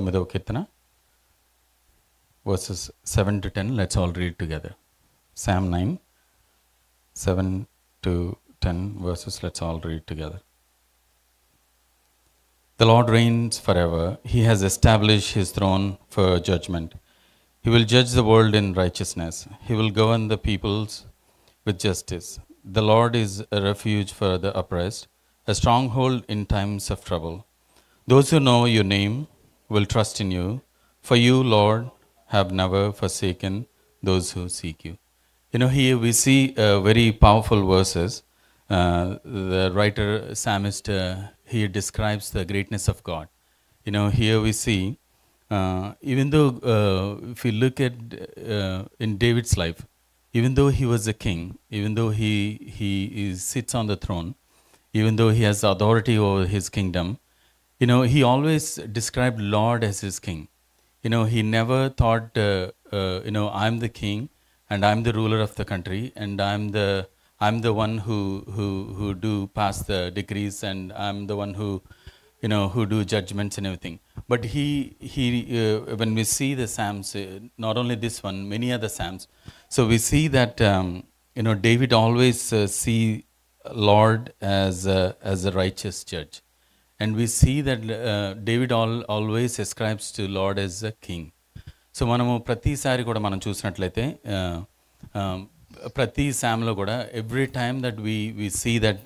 9వ Keerthana verses 7 to 10. Let's all read together. Psalm 9, 7 to 10 verses. Let's all read together. The Lord reigns forever. He has established his throne for judgment. He will judge the world in righteousness. He will govern the peoples with justice. The Lord is a refuge for the oppressed, a stronghold in times of trouble. Those who know your name will trust in you, for you, Lord, have never forsaken those who seek you. You know, here we see very powerful verses. The writer, psalmist, here describes the greatness of God. You know, here we see, even though if you look at in David's life, even though he was a king, even though sits on the throne, even though he has authority over his kingdom, you know, he always described Lord as his king. You know, he never thought, you know, I'm the king and I'm the ruler of the country and I'm the one who do pass the decrees and I'm the one who, you know, who do judgments and everything. But when we see the Psalms, not only this one, many other Psalms, so we see that, you know, David always see Lord as a righteous judge. And we see that David always ascribes to Lord as a king. So మనము ప్రతిసారి కూడా మనం చూసినట్లయితే ప్రతి సామ్లో కూడా every time that we see that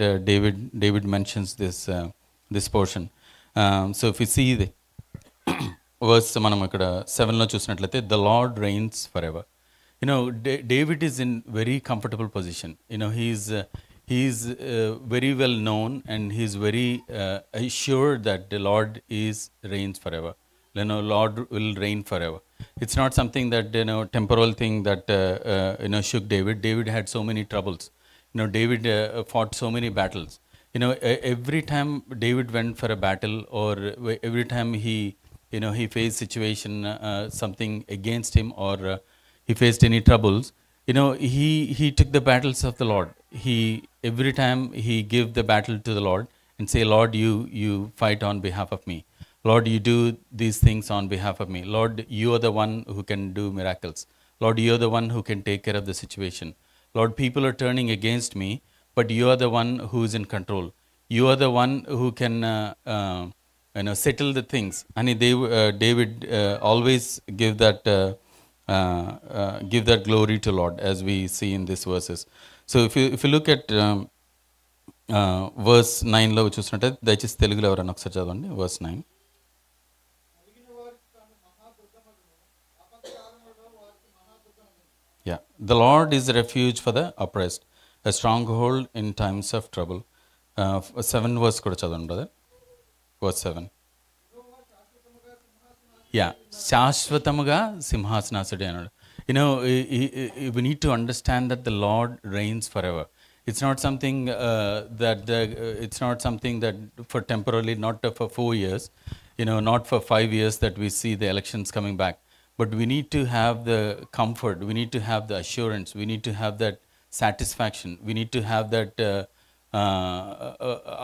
David mentions this portion. So if we see the verse మనం ఇక్కడ 7లో చూసినట్లయితే the Lord reigns forever. You know, David is in very comfortable position. You know, he is very well known and he is very assured that the Lord reigns forever. You know, Lord will reign forever. It's not something that, you know, temporal thing that you know, shook David. David had so many troubles. You know, David fought so many battles. You know, every time David went for a battle or every time he faced situation, something against him or he faced any troubles, you know, he took the battles of the Lord. Every time he give the battle to the Lord and say, Lord, you fight on behalf of me. Lord, you do these things on behalf of me. Lord, you are the one who can do miracles. Lord, you are the one who can take care of the situation. Lord, people are turning against me, but you are the one who is in control. You are the one who can you know, settle the things. And David always give that glory to Lord, as we see in these verses. So if you look at verse 9లో చూసినట్టయితే, దయచేసి తెలుగులో ఎవరైనా ఒకసారి చదవండి verse 9. Yeah, the Lord is a refuge for the oppressed, a stronghold in times of trouble. 7 verse కూడా చదవండి brother, verse 7. Yeah, శాశ్వతముగా సింహాసనాసుడే అన్నాడు. You know, we need to understand that the Lord reigns forever. It's not something it's not something that for temporarily, not for 4 years, you know, not for 5 years that we see the elections coming back. But we need to have the comfort, we need to have the assurance, we need to have that satisfaction, we need to have that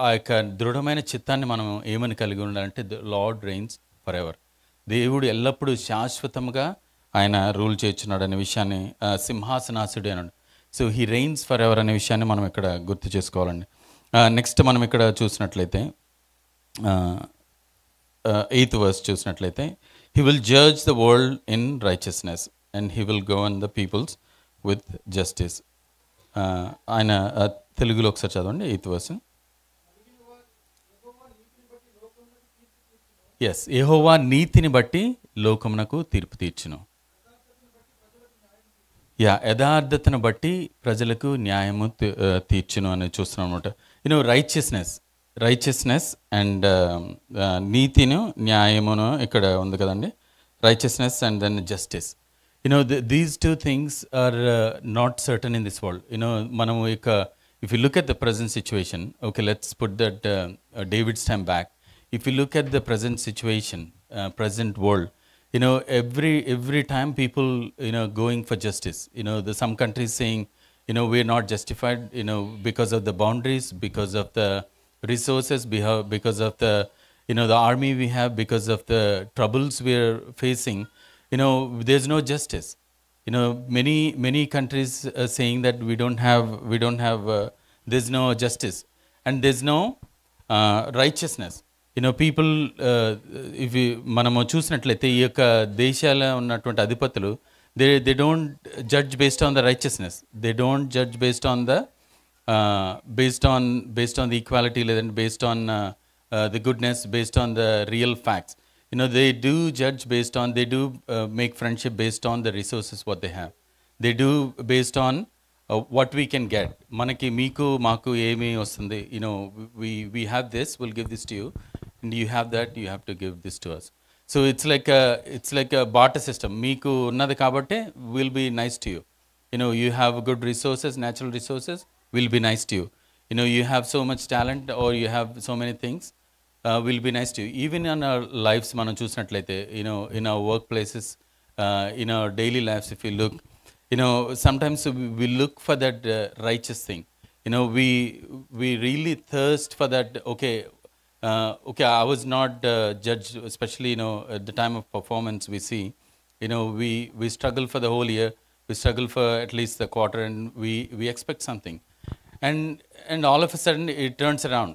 ఆ యొక్క దృఢమైన చిత్తాన్ని మనం ఏమని కలిగి ఉండాలంటే the Lord reigns forever. దేవుడు ఎల్లప్పుడూ శాశ్వతంగా ఆయన రూల్ చేస్తున్నాడు అనే విషయాన్ని, సింహాసనాసుడు అన్నాడు. So he rains for ever అనే విషయాన్ని మనం ఇక్కడ గుర్తు చేసుకోవాలండి. నెక్స్ట్ మనం ఇక్కడ చూసినట్లయితే 8th verse చూసినట్లయితే, he will judge the world in righteousness and he will govern the peoples with justice. ఆయన తెలుగులో ఒకసారి చదవండి 8th verse. ఎస్, యెహోవా నీతిని బట్టి లోకమునకు తీర్పు తీర్చును. యథార్థతను బట్టి ప్రజలకు న్యాయము తీర్చును అని చూస్తున్నాం అనమాట. యూనో, రైచియస్నెస్ అండ్ నీతిను న్యాయమును ఇక్కడ ఉంది కదండి. Righteousness and then justice. You know, these two things are not certain in this world. You know, మనము ఇక if you look at the present situation, okay, let's put that David's time back. If you look at the present situation, present world, you know, every time people, you know, going for justice, you know, some countries saying, you know, we're not justified, you know, because of the boundaries, because of the resources, because of the, the army we have, because of the troubles we're facing, there's no justice. Many countries are saying that we don't have there's no justice, and there's no righteousness. People, ఇవి మనము చూసినట్లయితే ఈ యొక్క దేశాల ఉన్నటువంటి అధిపతులు, they don't judge based on the righteousness. They don't judge based on the based on the equality, లేదంటే based on the goodness, based on the real facts. They do judge based on, they do make friendship based on the resources what they have. They do based on what we can get. మనకి మీకు మాకు ఏమి వస్తుంది, we have this, we'll give this to you, and you have that, you have to give this to us. So it's like a barter system. మీకు ఉన్నది కాబట్టి we'll be nice to you. You have good resources, natural resources, we'll be nice to you. You have so much talent, or you have so many things, we'll be nice to you. Even in our lives మనం చూసినట్లయితే, in our workplaces, in our daily lives, if you look, sometimes we look for that righteous thing. We really thirst for that. Okay, I was not judged, especially at the time of performance. We see, we struggle for the whole year, we struggle for at least the quarter, and we expect something, and all of a sudden it turns around.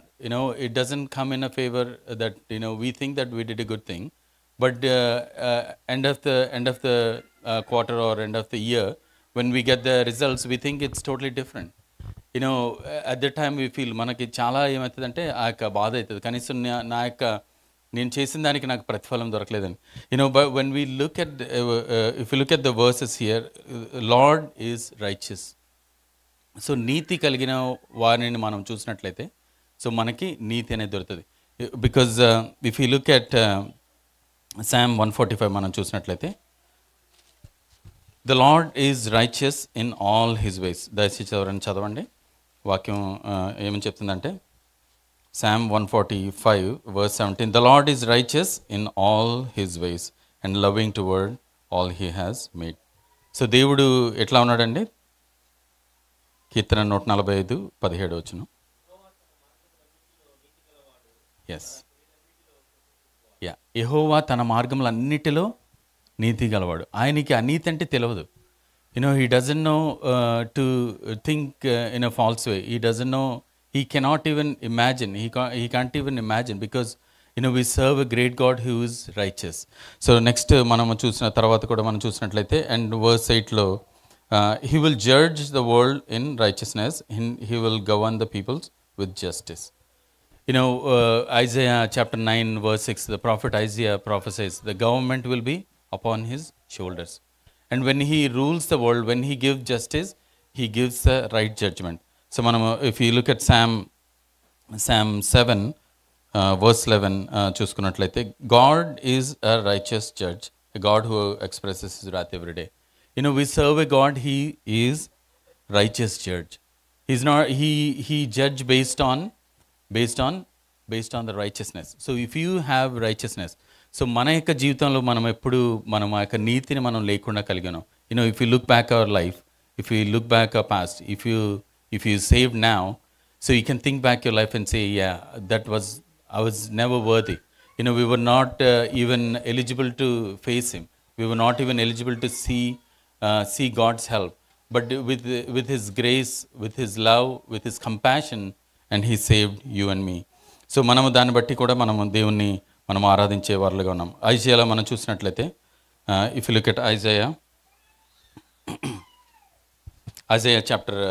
It doesn't come in a favor that we think that we did a good thing, but end of the quarter or end of the year, when we get the results, we think it's totally different. At that time we feel మనకి చాలా ఏమవుతుందంటే ఆ యొక్క బాధ అవుతుంది, కనీసం నా యొక్క నేను చేసిన దానికి నాకు ప్రతిఫలం దొరకలేదని. But when we look at if you look at the verses here, Lord is righteous. So నీతి కలిగిన వారిని మనం చూసినట్లయితే, సో మనకి నీతి అనేది దొరుకుతుంది. Because if you look at Psalm 145 మనం చూసినట్లయితే, the Lord is righteous in all his ways. దయచేసి ఎవరైనా చదవండి వాక్యం ఏమని చెప్తుందంటే, Psalm 145 verse 17, the Lord is righteous in all his ways and loving toward all he has made. So దేవుడు ఎట్లా ఉన్నాడండి? కీర్తన 145:17. ఎస్, యా, యెహోవా తన మార్గములన్నిటిలో నీతి గలవాడు. ఆయనకి అనీతి అంటే తెలియదు. He doesn't know to think in a false way. He doesn't know, he cannot even imagine, he can't even imagine, because we serve a great God who is righteous. So next మనము చూసిన తర్వాత కూడా మనం చూసినట్లయితే, and verse 8లో, he will judge the world in righteousness, he will govern the peoples with justice. Isaiah chapter 9 verse 6, the prophet Isaiah prophesies the government will be upon his shoulders, and when he rules the world, when he gives justice, he gives the right judgment. So మనము if you look at Psalm 7 verse 11 చూసుకున్నట్లయితే, God is a righteous judge, a God who expresses his wrath every day. We serve a God, he is righteous judge. He's not, he judge based on the righteousness. So if you have righteousness, so మన యొక్క జీవితంలో మనం ఎప్పుడు మనం ఆ యొక్క నీతిని మనం లేకుండా కలిగినాం. If you look back our life, if you look back our past, if you saved now, so you can think back your life and say, yeah, I was never worthy. We were not even eligible to face him. We were not even eligible to see God's help. But with his grace, with his love, with his compassion, and he saved you and me. So మనము దాన్ని బట్టి కూడా మనము దేవుణ్ణి మనం ఆరాధించే వారులుగా ఉన్నాం. ఐజయాలో మనం చూసినట్లయితే, if you look at Isaiah chapter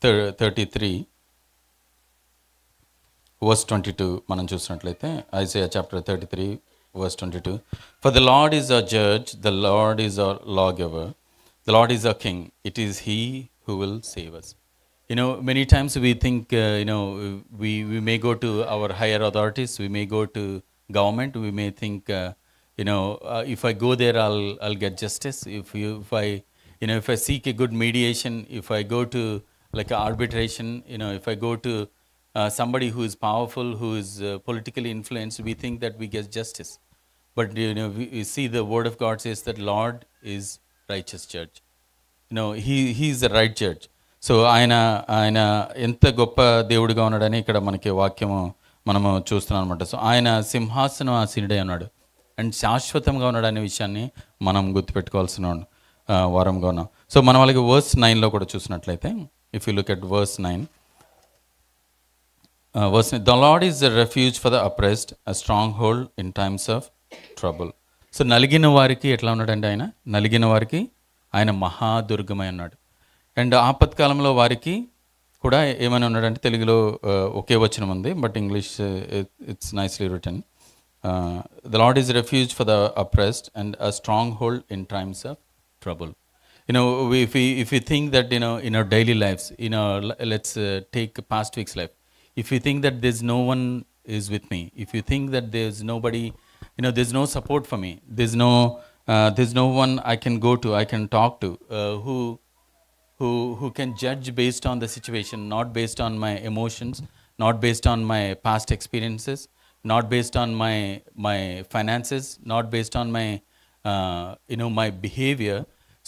33 verse 22 మనం చూసినట్లయితే, Isaiah chapter 33 verse 22, for the Lord is our judge, the Lord is our lawgiver, the Lord is our king, it is he who will save us. Many times we think, we may go to our higher authorities, we may go to government, we may think, if I go there, I'll get justice. If I seek a good mediation, if I go to like arbitration, if I go to somebody who is powerful, who is politically influenced, we think that we get justice. But we see the word of God says that Lord is righteous judge. He is the right judge. So ఆయన ఎంత గొప్ప దేవుడిగా ఉన్నాడని ఇక్కడ మనకి వాక్యము మనము చూస్తున్నాం అనమాట. సో ఆయన సింహాసనం ఆసీనుడై ఉన్నాడు అండ్ శాశ్వతంగా ఉన్నాడు అనే విషయాన్ని మనం గుర్తుపెట్టుకోవాల్సిన వారంగా ఉన్నాం. సో మనం అలాగే వర్స్ 9లో కూడా చూసినట్లయితే, if you look at verse 9, the Lord is the refuge for the oppressed, a stronghold in times of trouble. So నలిగిన వారికి ఎట్లా ఉన్నాడండి ఆయన? నలిగిన వారికి ఆయన మహాదుర్గమై ఉన్నాడు. అండ్ ఆపత్కాలంలో వారికి కూడా ఏమైనా ఉన్నాడంటే, తెలుగులో ఒకే వచనం ఉంది, but English it's nicely written. The Lord is refuge for the oppressed and a stronghold in times of trouble. If we think that, in our daily lives, let's take past week's life. If you think that there's no one is with me, if you think that there's nobody, there's no support for me, there's no one I can go to, I can talk to, who can judge based on the situation, not based on my emotions, not based on my past experiences, not based on my finances, not based on my my behavior.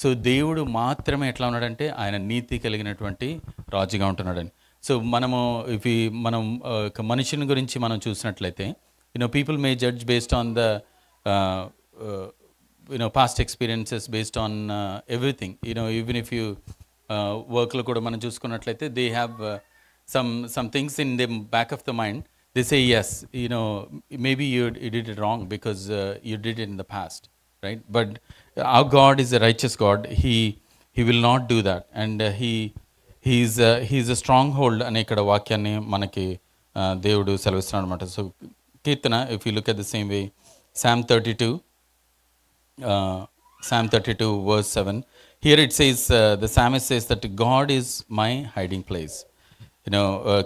So దేవుడు మాత్రమే ఎట్లా ఉన్నాడంటే ఆయన నీతి కలిగినటువంటి రాజుగా ఉంటున్నాడని. So మనం మనుషుని గురించి మనం చూసినట్లయితే, people may judge based on the past experiences, based on everything. Even if you వర్క్లో కూడా మనం చూసుకున్నట్లయితే, they have some things in the back of the mind. They say, yes, maybe you did it wrong because you did it in the past, right? But our God is a righteous God. He will not do that, and he's a stronghold అనే ఇక్కడ వాక్యాన్ని మనకి దేవుడు సెలవిస్తున్నాడు అనమాట. So Keerthana, if you look at the same way, Psalm 32 verse 7, here it says, the psalmist says that God is my hiding place.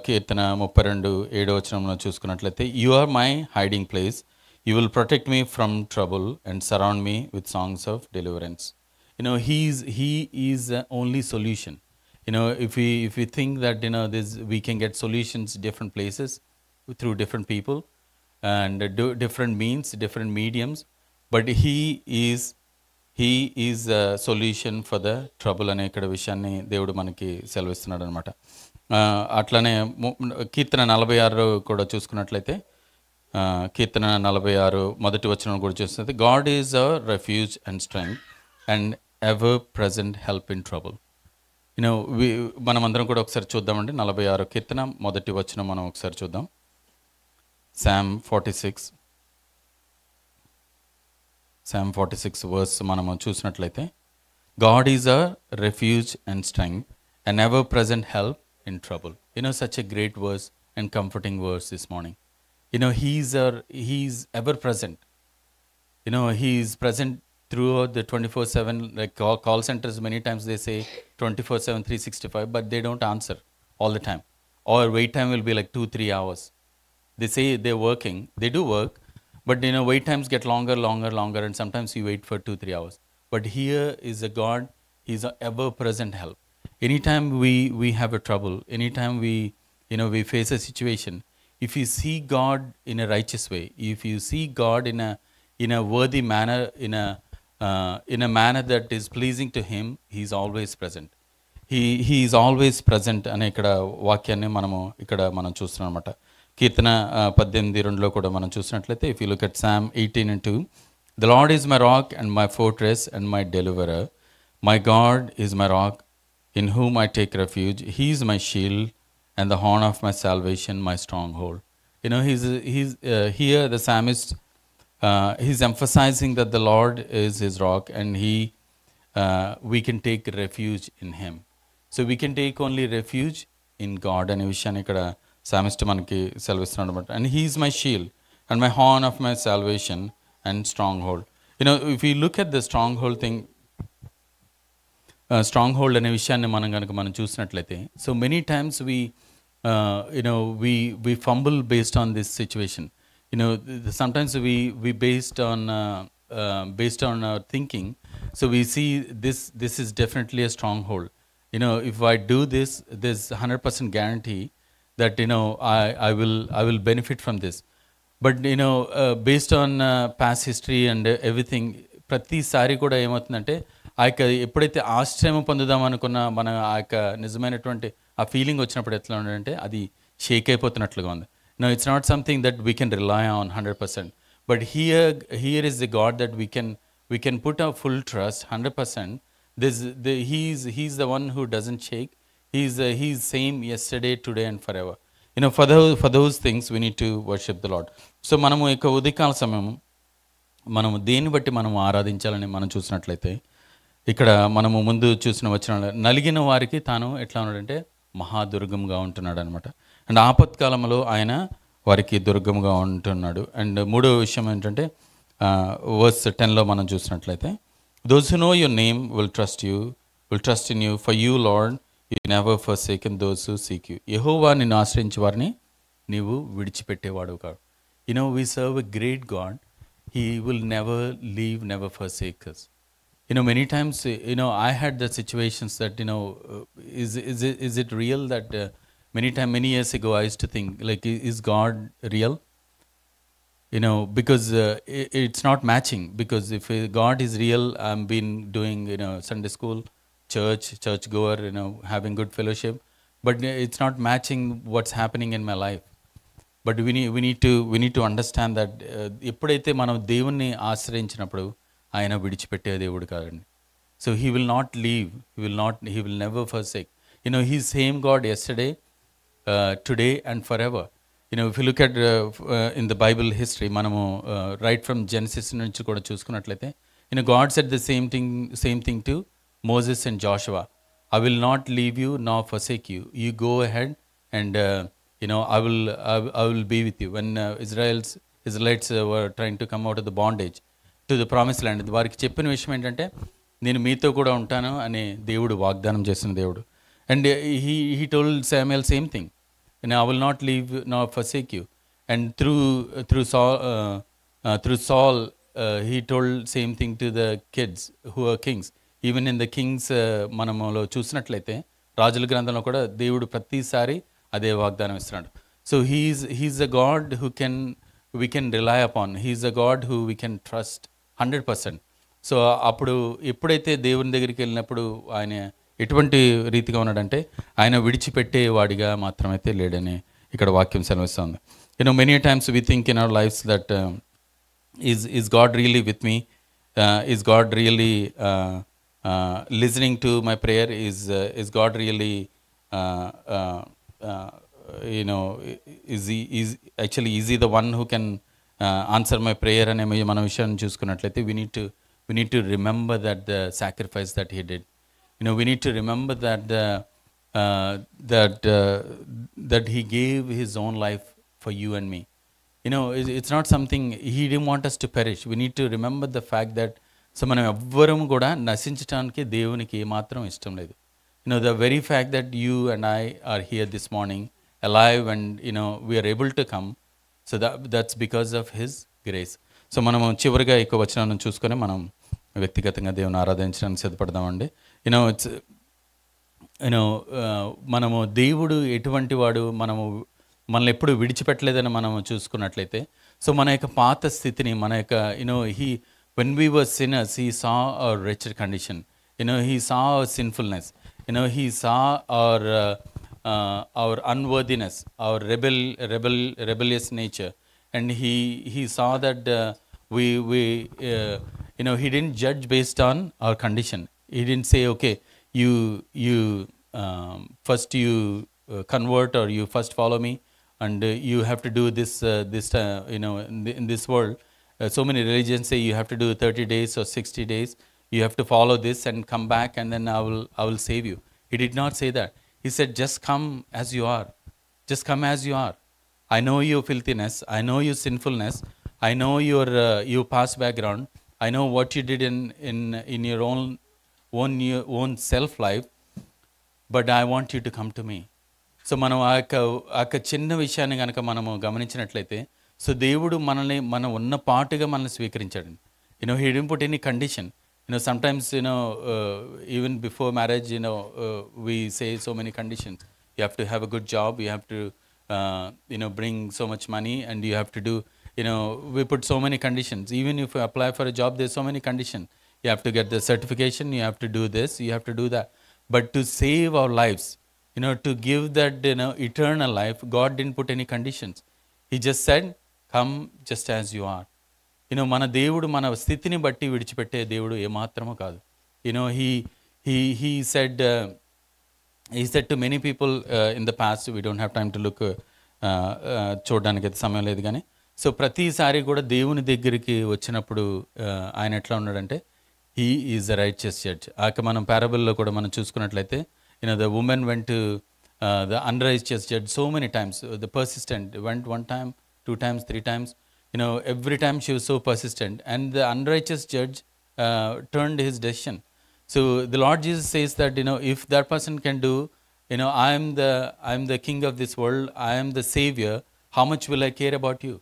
కీర్తన 32:7 చూసుకున్నట్లయితే, you are my hiding place, you will protect me from trouble and surround me with songs of deliverance. He is the only solution. If we think that we can get solutions different places through different people and different means, different mediums, but he is a solution for the trouble అనే ఇక్కడ విషయాన్ని దేవుడు మనకి సెలవిస్తున్నాడు అనమాట. అట్లనే కీర్తన 46 కూడా చూసుకున్నట్లయితే, కీర్తన 46 మొదటి వచనం కూడా చూస్తే, God is a refuge and strength and ever present help in trouble. మనమందరం కూడా ఒకసారి చూద్దామండి. 46 కీర్తన మొదటి వచనం మనం ఒకసారి చూద్దాం. Psalm 46 వర్స్ మనము చూసినట్లయితే, God is a refuge and strength and ever present help in trouble. Such a great verse and comforting verse this morning. He's ever present. He's present throughout the 24/7, like call centers, many times they say 24/7, 365, but they don't answer all the time. Or wait time will be like 2-3 hours. They say they're working, they do work, but wait times get longer, and sometimes you wait for 2-3 hours. But here is a God, he's a ever present help. Anytime we have a trouble, anytime we face a situation, if you see God in a righteous way, if you see God in a worthy manner, in a manner that is pleasing to him, he is always present. He is always present అనే ఇక్కడ వాక్యాన్ని మనం చూస్తున్నాం అన్నమాట. కీర్తన 18:2లో కూడా మనం చూసినట్లయితే, if you look at Psalm 18:2, the Lord is my rock and my fortress and my deliverer, my God is my rock in whom I take refuge, he is my shield and the horn of my salvation, my stronghold. He's here the psalmist, he's emphasizing that the Lord is his rock and we can take refuge in him. So we can take only refuge in God అనే విషయాన్ని ఇక్కడ psalmist మనకి సెలవిస్తున్నాడు అన్నమాట. And he is my shield and my horn of my salvation and stronghold. If we look at the stronghold thing, stronghold అనే విషయాన్ని మనం చూసినట్లయితే, so many times we fumble based on this situation. Sometimes we based on our thinking, so we see this is definitely a stronghold. If I do this, there's 100% guarantee that I will benefit from this. But based on past history and everything, ప్రతిసారి కూడా ఏమవుతుందంటే, ఆ యొక్క ఎప్పుడైతే ఆశ్రయం పొందుదాం అనుకున్న మన ఆ యొక్క నిజమైనటువంటి ఆ ఫీలింగ్ వచ్చినప్పుడు ఎట్లా ఉండంటే, అది షేక్ అయిపోతున్నట్లుగా ఉంది. No, it's not something that we can rely on 100%. But here is the God that we can put our full trust 100%. He's the one who doesn't shake. He's same yesterday, today, and forever. For those things we need to worship the Lord. So మనము ఇక ఉదయకాల సమయం మనము దేన్ని బట్టి మనం ఆరాధించాలని మనం చూసినట్లయితే, ఇక్కడ మనము ముందు చూసిన వచ్చిన నలిగిన వారికి తాను ఎట్లా ఉన్నాడంటే మహాదుర్గంగా ఉంటున్నాడు అనమాట. అండ్ ఆపత్కాలంలో ఆయన వారికి దుర్గంగా ఉంటున్నాడు. అండ్ మూడో విషయం ఏంటంటే వర్స్ 10లో మనం చూసినట్లయితే, those who know your name will trust in you, for you Lord you never forsaken those who seek you. యెహోవా నిన్ను ఆశ్రయించే వారిని నీవు విడిచిపెట్టేవాడు కాదు. We serve a great God. He will never leave, never forsake us. Many times, I had the situations that, is it real that many years ago I used to think, like, is God real? Because it's not matching. Because if God is real, I've been doing, Sunday school, church goer, having good fellowship, but it's not matching what's happening in my life. But we need to understand that ఎప్పుడైతే మనం దేవుణ్ణి ఆశ్రయించినప్పుడు ఆయన విడిచిపెట్టే దేవుడు కాదండి. So he will not leave, he will never forsake. He same God yesterday, today and forever. If you look at in the Bible history, మనము right from Genesis నుంచి కూడా చూసుకున్నట్లయితే, God said the same thing to Moses and Joshua. I will not leave you nor forsake you, you go ahead and I will be with you. When Israelites were trying to come out of the bondage to the promised land, వారికి చెప్పిన విషయం ఏంటంటే, నేను మీతో కూడా ఉంటాను అని దేవుడు వాగ్దానం చేసిన దేవుడు. And he told Samuel same thing, I will not leave nor forsake you. And through Saul, he told same thing to the kids who are kings. Even in the kings, మనములో చూసినట్లయితే రాజుల గ్రంథంలో కూడా దేవుడు ప్రతిసారి అదే వాగ్దానం ఇస్తున్నాడు. So he's a God we can rely upon. He's a God who we can trust 100%. So అప్పుడు ఎప్పుడైతే దేవుని దగ్గరికి వెళ్ళినప్పుడు ఆయన ఎటువంటి రీతిగా ఉన్నాడంటే, ఆయన విడిచిపెట్టే వాడిగా మాత్రమైతే లేడని ఇక్కడ వాక్యం సెలవిస్తుంది. Many times we think in our lives that is God really with me? Is God really listening to my prayer? Is God really is he the one who can answer my prayer? అనే మన విషయాన్ని చూసుకున్నట్లయితే we need to remember that the sacrifice that he did. We need to remember that he gave his own life for you and me. It's not something, he didn't want us to perish. We need to remember the fact that మనం ఎవ్వరం కూడా నశించడానికి దేవునికి ఏమాత్రం ఇష్టం లేదు. The very fact that you and I are here this morning alive and we are able to come, so that's because of his grace. So మనము చివరిగా ఈ వచనాన్ని చూసుకొని మనం వ్యక్తిగతంగా దేవుని ఆరాధించడానికి సిద్ధపడదామండి. ఇట్స్ మనము దేవుడు ఎటువంటి వాడు, మనల్ని ఎప్పుడు విడిచిపెట్టలేదని మనము చూసుకున్నట్లయితే, సో మన యొక్క పాత స్థితిని, మన యొక్క when we were sinners, he saw our wretched condition. He saw our sinfulness. He saw our unworthiness, our rebellious nature, and he saw that he didn't judge based on our condition. He didn't say, okay, you first you convert, or you first follow me, and you have to do this in this world. So many religions say you have to do 30 days or 60 days. You have to follow this and come back, and then I will save you. He did not say that. He said, just come as you are. Just come as you are. I know your filthiness. I know your sinfulness. I know your past background. I know what you did in your own self life. But I want you to come to me. So మనం ఆ యొక్క చిన్న విషయాన్ని కనుక మనము గమనించినట్లయితే, so దేవుడు మనం ఉన్న పాటుగా మనల్ని స్వీకరించాడు. He didn't put any condition. Sometimes, even before marriage, we say so many conditions. You have to have a good job. You have to, bring so much money, and you have to do, we put so many conditions. Even if you apply for a job, there's so many conditions. You have to get the certification. You have to do this. You have to do that. But to save our lives, to give that, eternal life, God didn't put any conditions. He just said, come just as you are. మన దేవుడు మన స్థితిని బట్టి విడిచిపెట్టే దేవుడు ఏమాత్రమూ కాదు. He said to many people in the past, we don't have time to look, చూడడానికి అయితే సమయం లేదు కానీ, సో ప్రతిసారి కూడా దేవుని దగ్గరికి వచ్చినప్పుడు ఆయన ఎట్లా ఉన్నాడంటే he is the righteous judge. మనం పారబుల్లో కూడా మనం చూసుకున్నట్లయితే the women went to the unrighteous judge so many times. The persistent vent 1 time, 2 times, 3 times. Every time she was so persistent, and the unrighteous judge turned his decision. So the Lord Jesus says that if that person can do, I am the king of this world, I am the savior, how much will I care about you?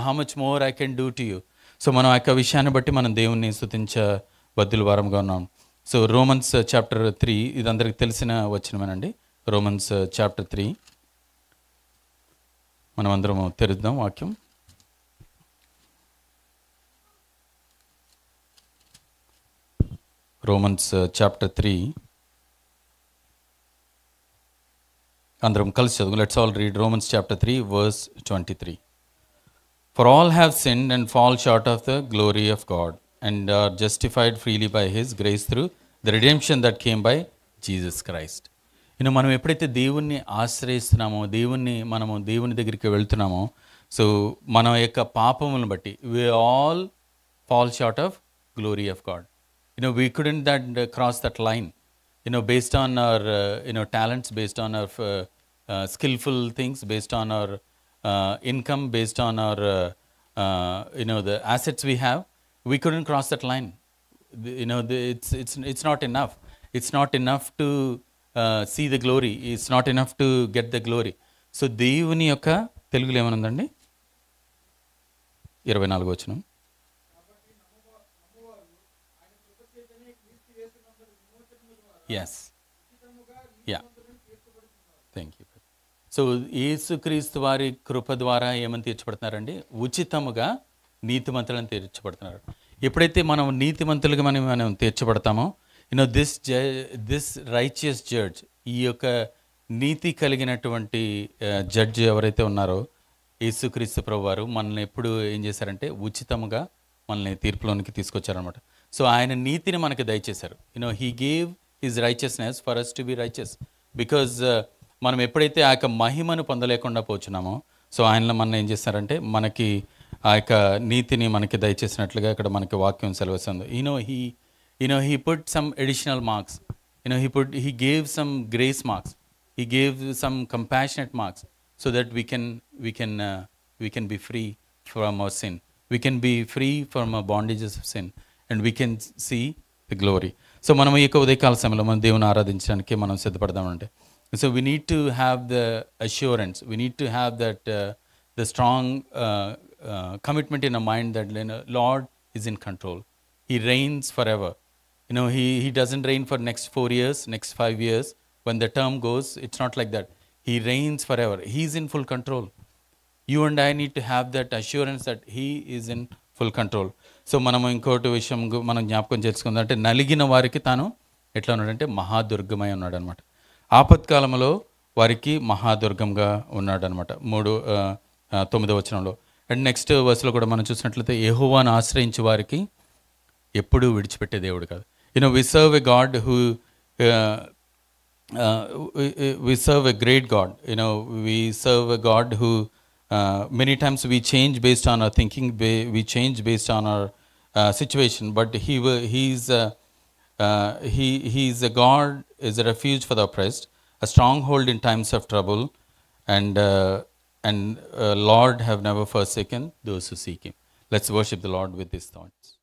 How much more I can do to you? So మనం ఆ విషయాన్ని బట్టి మనం దేవుణ్ణి స్తుతించబద్దుల వారంగా ఉన్నాం. So Romans chapter 3, ఇది అందరికి తెలిసిన వచనమేనండి. రోమన్స్ చాప్టర్ 3 మనం అందరం తెరుద్దాం వాక్యం. రోమన్స్ చాప్టర్ 3 అందరం కలిసి చదువు. Let's all read Romans chapter 3 verse 23. For all have sinned and fall short of the glory of God, and are justified freely by His grace through the redemption that came by Jesus Christ. మనం ఎప్పుడైతే దేవుణ్ణి ఆశ్రయిస్తున్నామో, మనము దేవుని దగ్గరికి వెళ్తున్నామో, so మన యొక్క పాపములను బట్టి we all fall short of glory of God. We couldn't cross that line, based on our talents, based on our skillful things, based on our income, based on our the assets we have. We couldn't cross that line. It's not enough. It's not enough to see the glory. It's not enough to get the glory. So దేవుని యొక్క తెలుగులో ఏమనుందండి? 24వ వచనం. Yes. Yeah. Thank you. So యేసుక్రీస్తు వారి కృప ద్వారా ఏమని తీర్చబడుతున్నారండి? ఉచితముగా నీతిమంతులను తీర్చబడుతున్నారు. ఎప్పుడైతే మనం నీతిమంతులుగా మనం తీర్చబడతామో, దిస్ రైచియస్ జడ్జ్, ఈ యొక్క నీతి కలిగినటువంటి జడ్జి ఎవరైతే ఉన్నారో యేసుక్రీస్తు ప్రభువారు మనల్ని ఎప్పుడు ఏం చేశారంటే ఉచితముగా మనల్ని తీర్పులోనికి తీసుకొచ్చారనమాట. సో ఆయన నీతిని మనకి దయచేశారు. He gave his righteousness for us to be righteous. Because మనం ఎప్పుడైతే ఆ యొక్క మహిమను పొందలేకుండా పోచున్నామో, సో ఆయనలో మనం ఏం చేస్తారంటే మనకి ఆ యొక్క నీతిని మనకి దయచేసినట్లుగా ఇక్కడ మనకి వాక్యం సెలవుస్తుంది. He put some additional marks. He gave some grace marks. He gave some compassionate marks so that we can be free from our sin. We can be free from our bondages of sin, and we can see the glory. So మనం ఈ యొక్క ఉదయకాల సమయంలో మనం దేవుని ఆరాధించడానికి మనం సిద్ధపడదామంటే, so we need to have the assurance, we need to have that the strong commitment in our mind that Lord is in control. He reigns forever. He doesn't reign for next 4 years, next 5 years. When the term goes, it's not like that. He reigns forever. He's in full control. You and I need to have that assurance that He is in full control. So మనం ఇంకోటి విషయం మనం జ్ఞాపకం చేసుకుందాం అంటే, నలిగిన వారికి తాను ఎట్లా ఉన్నాడంటే మహాదుర్గమై ఉన్నాడు అనమాట. ఆపత్కాలంలో వారికి మహాదుర్గంగా ఉన్నాడు అనమాట. 9వ వచనంలో. అండ్ నెక్స్ట్ వర్స్లో కూడా మనం చూసినట్లయితే యెహోవాను ఆశ్రయించే వారికి ఎప్పుడూ విడిచిపెట్టే దేవుడు కాదు. We serve a God who we serve a great God. We serve a God who many times we change based on our thinking, we change based on our situation, but he's a God, is a refuge for the oppressed, a stronghold in times of trouble, and Lord have never forsaken those who seek Him. Let's worship the Lord with these thoughts.